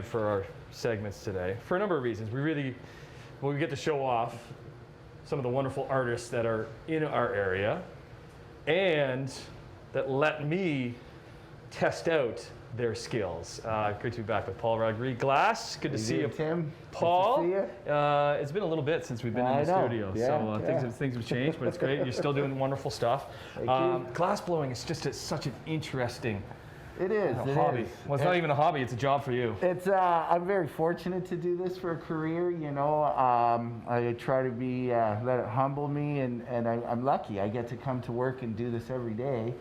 For our segments today for a number of reasons. We get to show off some of the wonderful artists that are in our area and that let me test out their skills. Good to be back with Paull Rodrigue Glass. Good to see you, Tim. Paul. Good to see you. It's been a little bit since we've been in the studio, so things have changed, but it's great. You're still doing wonderful stuff. Glass blowing is just such an interesting hobby. Well, it's not even a hobby; it's a job for you. It's. I'm very fortunate to do this for a career. You know, I try to be let it humble me, and I'm lucky. I get to come to work and do this every day.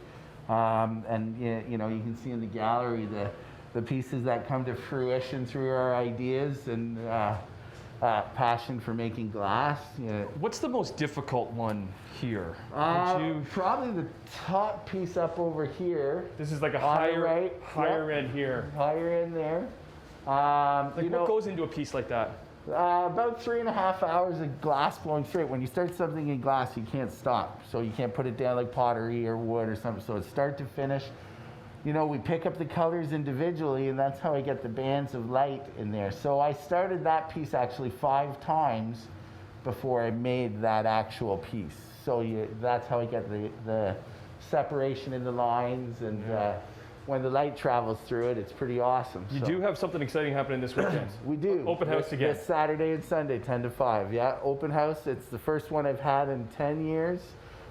And you know, you can see in the gallery the pieces that come to fruition through our ideas and passion for making glass. What's the most difficult one here? Probably the top piece up over here. This is like a higher end here. Higher end there. What goes into a piece like that? About 3.5 hours of glass blowing straight. When you start something in glass, you can't stop. So you can't put it down like pottery or wood or something. So it's start to finish. You know, we pick up the colors individually, and that's how I get the bands of light in there. So I started that piece actually 5 times before I made that actual piece. So that's how I get the separation in the lines, and when the light travels through it, it's pretty awesome. You do have something exciting happening this weekend. We do. Open house again. This Saturday and Sunday, 10 to 5. Yeah, open house. It's the first one I've had in 10 years.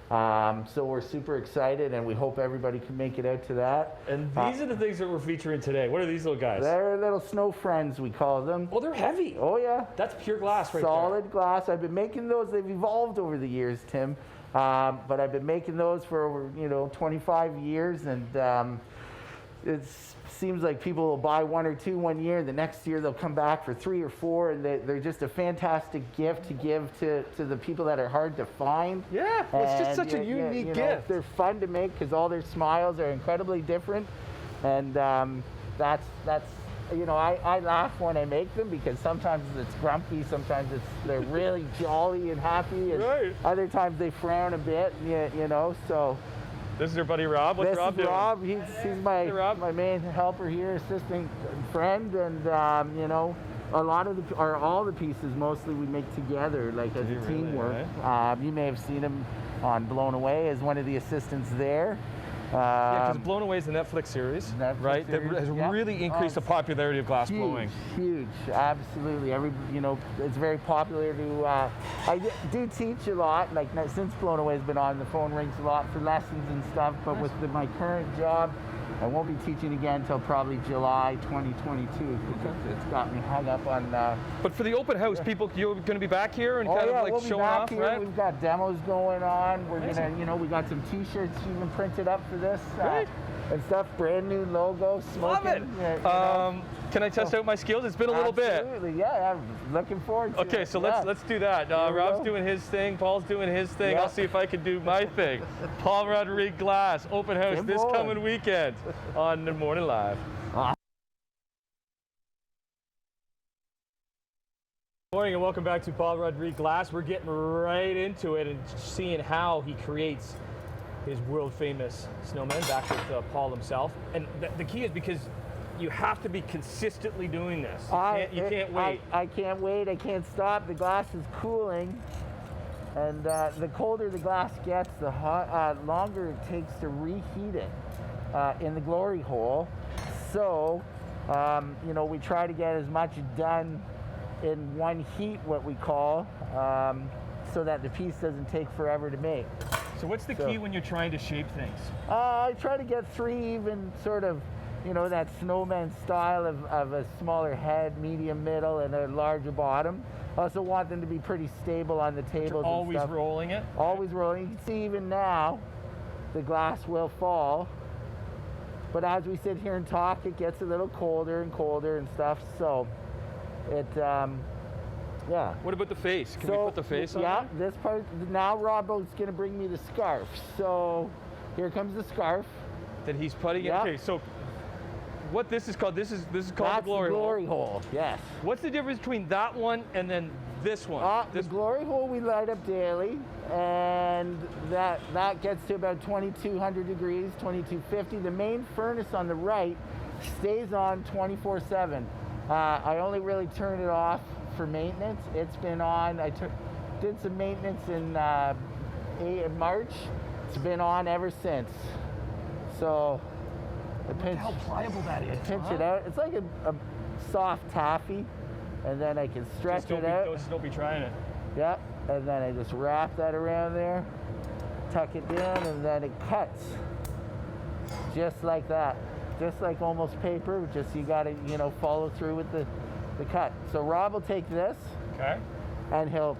So we're super excited, and we hope everybody can make it out to that. And these are the things that we're featuring today. What are these little guys? They're little snow friends, we call them. Oh, they're heavy. Oh, yeah. That's pure glass right there. Solid glass. I've been making those. They've evolved over the years, Tim. But I've been making those for over, 25 years, and it seems like people will buy 1 or 2 one year. The next year they'll come back for 3 or 4, and they're just a fantastic gift to give to the people that are hard to find. Yeah, it's just such a unique gift. They're fun to make because all their smiles are incredibly different, and that's I laugh when I make them because sometimes it's grumpy, sometimes they're really jolly and happy, and other times they frown a bit. So. This is your buddy Rob. What's Rob doing? Rob. He's my main helper here, assistant friend, and all the pieces mostly we make together, like as a teamwork. You may have seen him on Blown Away as one of the assistants there. Because Blown Away is a Netflix series, right? That has really increased the popularity of glass blowing. Huge, absolutely. It's very popular to. I do teach a lot. Like since Blown Away has been on, the phone rings a lot for lessons and stuff. But with my current job, I won't be teaching again until probably July 2022. It's got me hung up on. But for the open house, you're going to be back here and we'll showing off, here. Right? We've got demos going on. We're gonna, we got some T-shirts even printed up for this and stuff. Brand new logo. Smoking. Love it. Can I test out my skills? It's been a little bit. Absolutely, yeah. I'm looking forward to it. Okay, so let's do that. Rob's doing his thing. Paul's doing his thing. Yeah. I'll see if I can do my thing. Paull Rodrigue Glass open house Tim Bolen. Coming weekend on the Morning Live. Good morning and welcome back to Paull Rodrigue Glass. We're getting right into it and seeing how he creates his world famous snowman, back with Paul himself. And the key is because you have to be consistently doing this. You can't wait. I can't wait. I can't stop. The glass is cooling, and the colder the glass gets, the longer it takes to reheat it in the glory hole. So, we try to get as much done in one heat, what we call, so that the piece doesn't take forever to make. So what's the key when you're trying to shape things? I try to get 3 even sort of, that snowman style of a smaller head, medium middle, and a larger bottom. I also want them to be pretty stable on the tables. Always rolling it? Always rolling. You can see even now, the glass will fall. But as we sit here and talk, it gets a little colder and colder and stuff. So it, yeah. What about the face? Can we put the face on? Yeah, this part. Now Robbo's going to bring me the scarf. So here comes the scarf. That he's putting in. Okay, so what this is called? This is called the glory hole. Yes. What's the difference between that one and then this one? The glory hole we light up daily, and that gets to about 2200 degrees, 2250. The main furnace on the right stays on 24/7. I only really turned it off for maintenance. It's been on. Did some maintenance in March. It's been on ever since. So How pliable that is. pinch it out. It's like a soft taffy, and then I can stretch it out. Just don't be trying it. Yep, and then I just wrap that around there, tuck it down, and then it cuts. Just like that. Just like almost paper, just you gotta, follow through with the cut. So Rob will take this, Okay. and he'll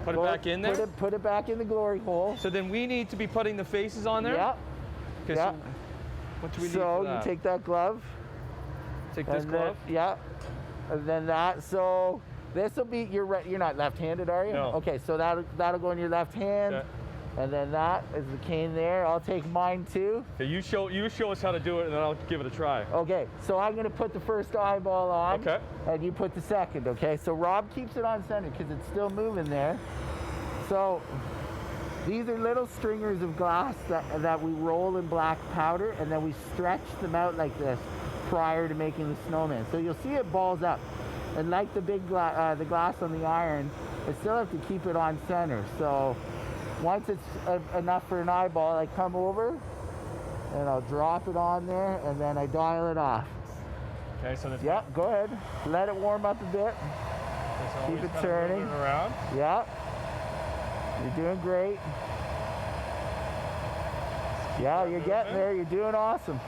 Put it back in there? Put it back in the glory hole. So then we need to be putting the faces on there? Yep. Okay, Yep. so what do we need So for that? you take that glove. Take this and glove? Then, yeah. And then that. So this will be you're not left-handed, are you? No. Okay. So that'll go in your left hand, Okay. and then that is the cane there. I'll take mine too. Okay, you show us how to do it, and then I'll give it a try. Okay. So I'm gonna put the first eyeball on. Okay. And you put the second. Okay. So Rob keeps it on center because it's still moving there. So these are little stringers of glass that we roll in black powder, and then we stretch them out like this prior to making the snowman. So you'll see it balls up, and like the big the glass on the iron, I still have to keep it on center. So once it's enough for an eyeball, I come over and I'll drop it on there, and then I dial it off. Okay, so that's Yep, go ahead. Let it warm up a bit. Keep it turning. Around. Yep. You're doing great. Yeah, you're getting there. You're doing awesome.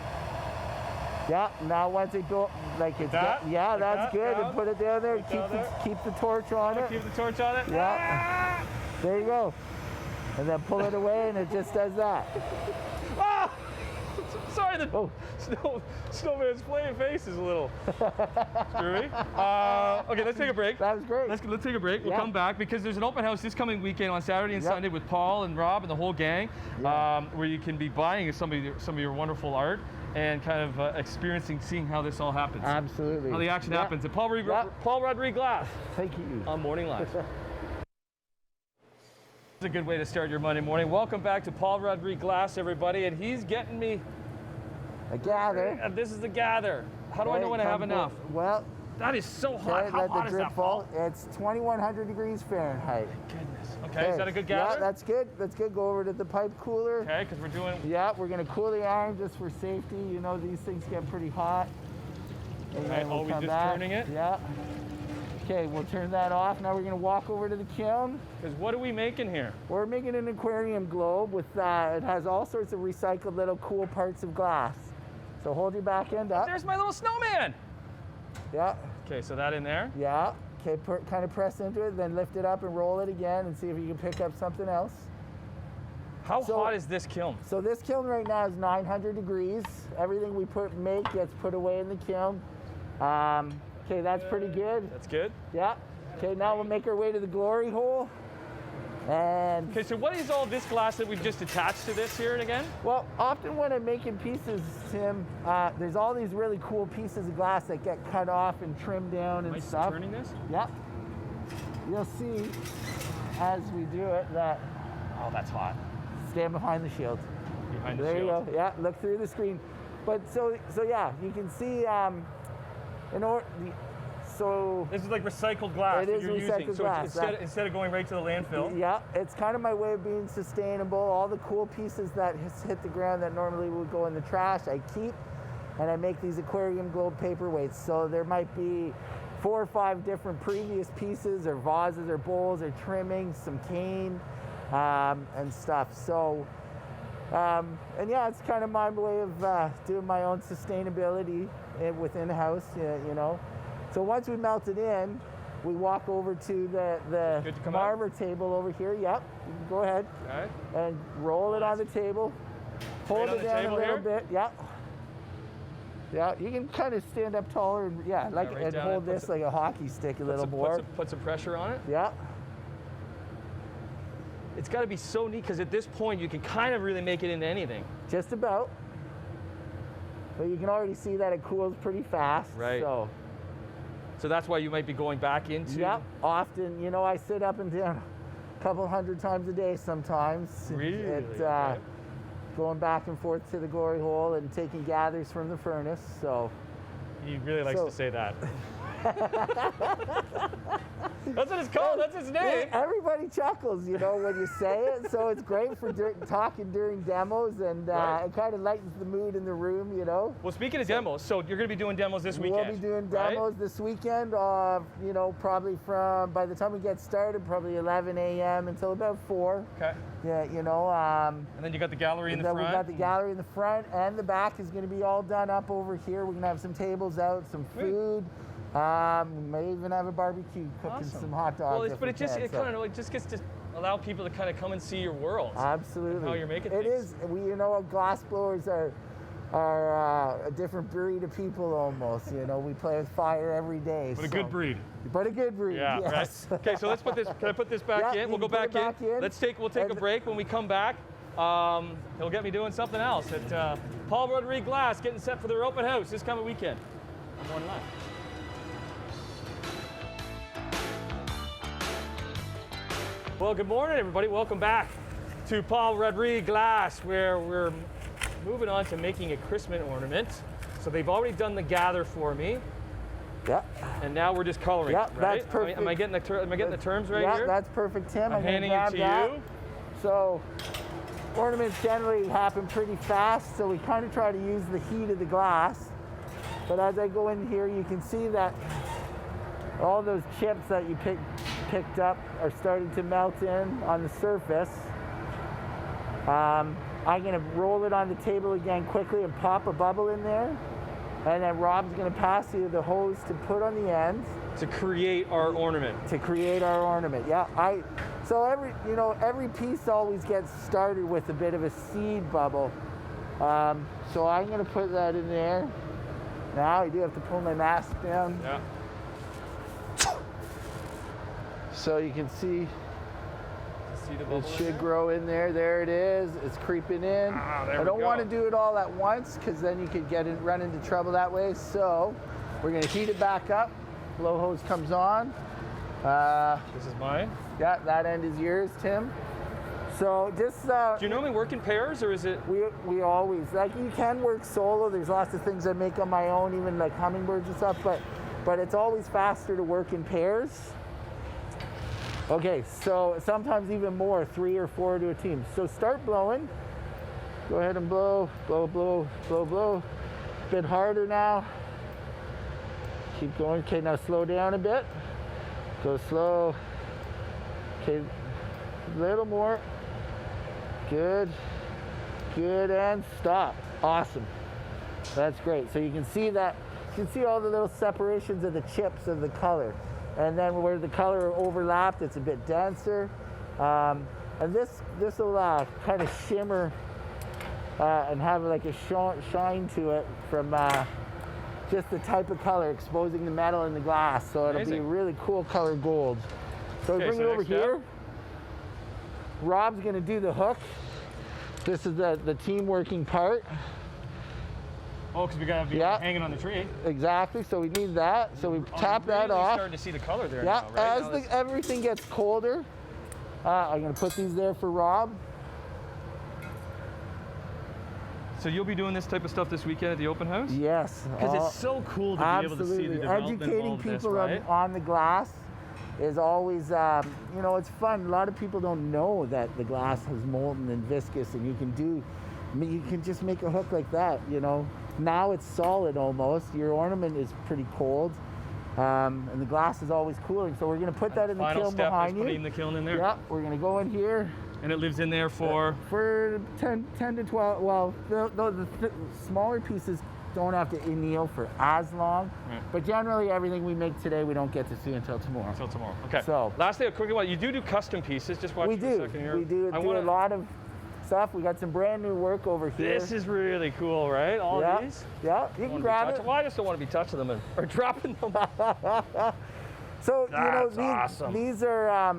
Yeah, now once it go, like it's that? yeah, Like that's that? good. Down? And put it down there. Put it down there? Keep the torch on it. Keep the torch on it? Yeah. There you go. And then pull it away, and it just does that. Ah! Sorry, the Oh. snowman's playing faces a little screwy. Okay, let's take a break. That was great. Let's take a break. We'll Yeah. come back because there's an open house this coming weekend on Saturday and Yep. Sunday with Paul and Rob and the whole gang, Yeah. where you can be buying some of your wonderful art and kind of seeing how this all happens. Absolutely. How the action Yeah. happens. At Paull Yep. Rodrigue Glass Thank you. on Morning Live. It's a good way to start your Monday morning. Welcome back to Paull Rodrigue Glass, everybody, and he's getting me. A gather. And this is the gather. How do I know when I have enough? Well, That is so hot. okay, How let hot the is drip that, fall. Paul? It's 2,100 degrees Fahrenheit. Goodness. Okay, is that a good gather? Yeah, that's good. That's good. Go over to the pipe cooler. Okay, because we're doing. Yeah, we're gonna cool the iron just for safety. You know these things get pretty hot. And Okay, then we'll always come just back. turning it? Yeah. Okay, we'll turn that off. Now we're gonna walk over to the kiln. Because what are we making here? We're making an aquarium globe with it has all sorts of recycled little cool parts of glass. So hold your back end up. There's my little snowman. Yeah, Okay, so that in there. yeah. Okay, kind of press into it, then lift it up and roll it again and see if you can pick up something else. How So- hot is this kiln? So this kiln right now is 900 degrees. Everything we make gets put away in the kiln. Okay, that's pretty good. That's good. Yeah. Okay, now we'll make our way to the glory hole. And Okay, so what is all this glass that we've just attached to this here and again? well, often when I'm making pieces, Tim, there's all these really cool pieces of glass that get cut off and trimmed down Am I and stuff. turning this? Yep. You'll see as we do it that Oh, that's hot. stand behind the shield. Behind the There you shield. go. Yeah, look through the screen. But so yeah, you can see so This is like recycled glass It that is you're recycled using. glass, So instead of going right to the landfill. yeah, it's kind of my way of being sustainable. All the cool pieces that hit the ground that normally would go in the trash, I keep, and I make these aquarium globe paperweights. So there might be 4 or 5 different previous pieces or vases or bowls or trimmings, some cane, and stuff. So, and yeah, it's kind of my way of doing my own sustainability within the house, you know. So once we melt it in, we walk over to the Good to come marver table over here. Yep, you can go ahead Okay. and roll it on the table. Hold on it the down a table little here? bit. Yep. Yeah, you can kind of stand up taller and right and down hold and put this like a hockey stick a little more. Put some pressure on it. Yeah. It's got to be so neat because at this point you can kind of really make it into anything. Just about. But you can already see that it cools pretty fast. Right. So, that's why you might be going back into. yep. Often, you know, I sit up and down a couple hundred times a day sometimes. Really? Okay. Going back and forth to the glory hole and taking gathers from the furnace. So, He really likes So- to say that. That's what it's called. That's its name. Everybody chuckles, you know, when you say it. So it's great for talking during demos, and Right. it kind of lightens the mood in the room, you know. Well, speaking of demos, so you're going to be doing demos this weekend. We'll be doing right? demos this weekend, you know, probably by the time we get started, probably 11 a.m. until about 4. Okay. Yeah, you know. And then you got the gallery in the front. We got the gallery in the front, and the back is going to be all done up over here. We're going to have some tables out, some food. We may even have a barbecue, cooking some hot dogs. Well, but it just gets to allow people to kind of come and see your world. Absolutely. How you're making it things. It is. You know, glass blowers are a different breed of people almost. You know, we play with fire every day. But a good breed. But a good breed. Yeah. Yes. Right. Okay. So let's put this. Can I put this back Yeah, in? We'll go you can back put it in. back in. We'll take a break. When we come back, he'll get me doing something else at Paull Rodrigue Glass, getting set for their open house this coming weekend. I'm on live. Well, good morning, everybody. Welcome back to Paull Rodrigue Glass, where we're moving on to making a Christmas ornament. So they've already done the gather for me, Yeah. and now we're just coloring. Yeah, right? that's perfect. Am I getting the terms right Yeah, here? that's perfect, Tim. I'm gonna handing it grab to that. you. So ornaments generally happen pretty fast, so we kind of try to use the heat of the glass. But as I go in here, you can see that all those chips that you picked up are starting to melt in on the surface. I'm going to roll it on the table again quickly and pop a bubble in there. And then Rob's going to pass you the hose to put on the ends. To create our ornament. To create our ornament, yeah. So every piece always gets started with a bit of a seed bubble. So I'm going to put that in there. Now I do have to pull my mask down. Yeah. So you can see See the it bubble in should there? grow in there. There it is. It's creeping in. Ah, there I we don't want go. to do it all at once because then you could run into trouble that way. So we're going to heat it back up. Blow hose comes on. This is mine. Yeah, that end is yours, Tim. So just Do you normally work in pairs, or is it? we always, like, you can work solo. There's lots of things I make on my own, even like hummingbirds and stuff, but it's always faster to work in pairs. Okay, so sometimes even more, 3 or 4 to a team. So start blowing. Go ahead and blow, blow, blow, blow, blow. A bit harder now. Keep going. Okay, now slow down a bit. Go slow. Okay, a little more. Good. Good, and stop. Awesome. That's great. So you can see that. You can see all the little separations of the chips of the color. And then where the color overlapped, it's a bit denser. And this will kind of shimmer and have like a shine to it from just the type of color exposing the metal in the glass. So it'll be Amazing. really cool color gold. So we Okay, bring so it over next step. here. Rob's gonna do the hook. This is the team working part. Oh, because we gotta be Yeah. hanging on the tree. Exactly, so we need that. So we tap that Really off. Starting to see the color there Yeah, now, right? as Now this- everything gets colder, I'm gonna put these there for Rob. So you'll be doing this type of stuff this weekend at the open house? Yes. Because it's so cool to be able to see the Absolutely. development of all Educating of this, people right? on the glass is always, it's fun. A lot of people don't know that the glass has molten and viscous, and you can just make a hook like that, you know. Now it's solid almost. Your ornament is pretty cold, and the glass is always cooling. So we're going to put that in the Final kiln step behind is you. putting the kiln in there. Yeah, we're going to go in here. And it lives in there for? For 10 to 12, well, the smaller pieces don't have to anneal for as long, Right. but generally everything we make today we don't get to see until tomorrow. Until tomorrow. Okay. So- lastly, a quick one. You do custom pieces. Just watch We for a do. second here. We do I do wanna- a lot of stuff. We got some brand new work over here. This is really cool, right? All yeah, these? yeah. You I can wanna be grab touching- it. Well, I just don't want to be touching them or dropping them. So That's awesome. these are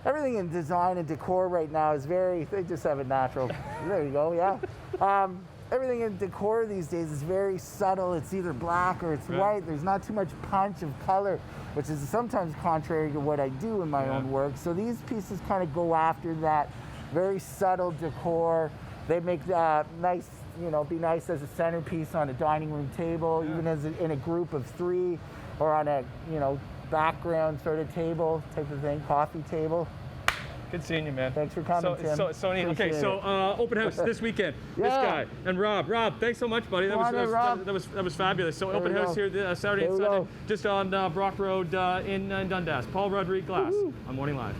everything in design and decor right now is they just have a natural. There you go. Yeah. Everything in decor these days is very subtle. It's either black or it's Right. white. There's not too much punch of color, which is sometimes contrary to what I do in my Yeah. own work. So these pieces kind of go after that very subtle decor. They make nice, be nice as a centerpiece on a dining room table, Yeah. even in a group of 3. or on a, you know, background sort of table type of thing, coffee table. Good seeing you, man. Thanks for coming, Tim. So neat. Okay, Appreciate so it. open house this weekend. This Yeah. guy and Rob. Rob, thanks so much, buddy. That Come on in, Rob. was fabulous. So There open we house go. here Saturday and There we Sunday, go. just on Brock Road in Dundas. Paull Rodrigue Glass on Morning Live.